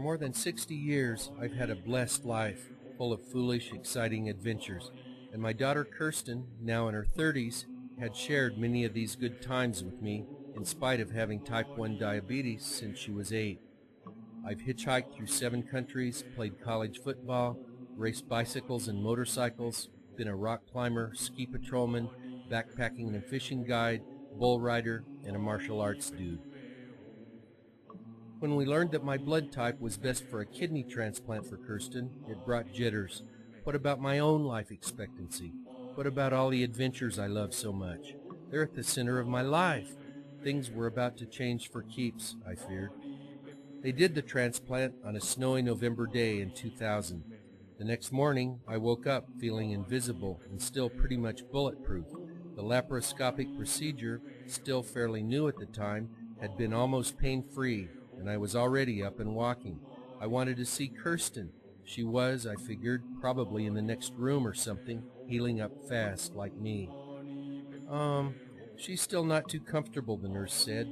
more than 60 years, I've had a blessed life, full of foolish, exciting adventures, and my daughter Kirsten, now in her 30s, had shared many of these good times with me, in spite of having type 1 diabetes since she was 8. I've hitchhiked through 7 countries, played college football, raced bicycles and motorcycles, been a rock climber, ski patrolman, backpacking and fishing guide, bull rider, and a martial arts dude. When we learned that my blood type was best for a kidney transplant for Kirsten, it brought jitters. What about my own life expectancy? What about all the adventures I love so much? They're at the center of my life. Things were about to change for keeps, I feared. They did the transplant on a snowy November day in 2000. The next morning, I woke up feeling invisible and still pretty much bulletproof. The laparoscopic procedure, still fairly new at the time, had been almost pain-free, and I was already up and walking. I wanted to see Kirsten. She was, I figured, probably in the next room or something, healing up fast like me. She's still not too comfortable, the nurse said.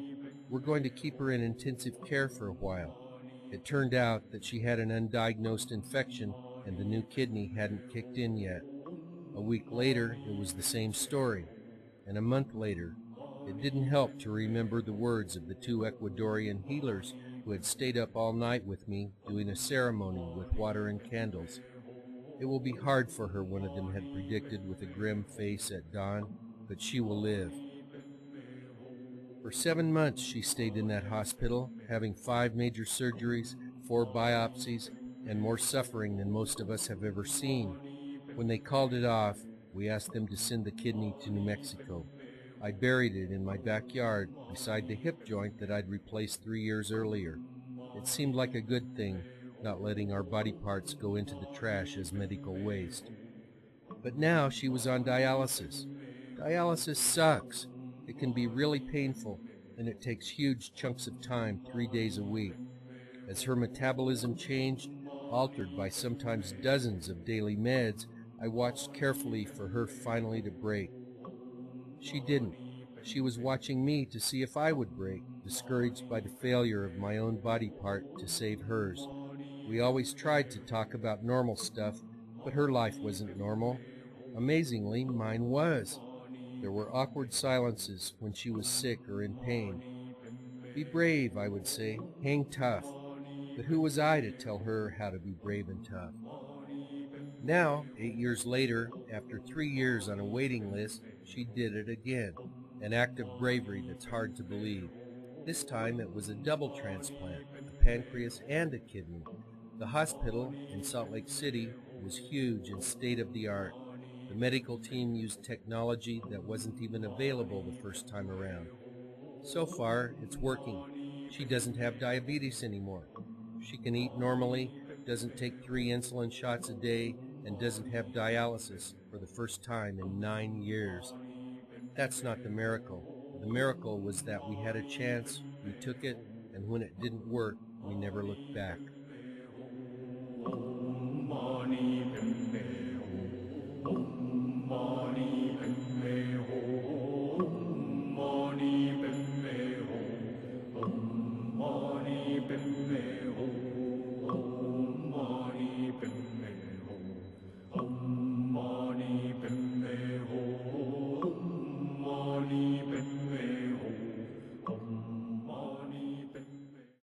We're going to keep her in intensive care for a while. It turned out that she had an undiagnosed infection and the new kidney hadn't kicked in yet. A week later, it was the same story. And a month later, it didn't help to remember the words of the 2 Ecuadorian healers who had stayed up all night with me doing a ceremony with water and candles. It will be hard for her, one of them had predicted with a grim face at dawn, but she will live. For 7 months she stayed in that hospital, having 5 major surgeries, 4 biopsies, and more suffering than most of us have ever seen. When they called it off, we asked them to send the kidney to New Mexico. I buried it in my backyard beside the hip joint that I'd replaced 3 years earlier. It seemed like a good thing, not letting our body parts go into the trash as medical waste. But now she was on dialysis. Dialysis sucks. It can be really painful, and it takes huge chunks of time 3 days a week. As her metabolism changed, altered by sometimes dozens of daily meds, I watched carefully for her finally to break. She didn't. She was watching me to see if I would break, discouraged by the failure of my own body part to save hers. We always tried to talk about normal stuff, but her life wasn't normal. Amazingly, mine was. There were awkward silences when she was sick or in pain. Be brave, I would say. Hang tough. But who was I to tell her how to be brave and tough? Now, 8 years later, after 3 years on a waiting list, she did it again. An act of bravery that's hard to believe. This time it was a double transplant, a pancreas and a kidney. The hospital in Salt Lake City was huge and state-of-the-art. The medical team used technology that wasn't even available the first time around. So far, it's working. She doesn't have diabetes anymore. She can eat normally, doesn't take 3 insulin shots a day, and doesn't have dialysis for the first time in 9 years. That's not the miracle. The miracle was that we had a chance, we took it, and when it didn't work, we never looked back.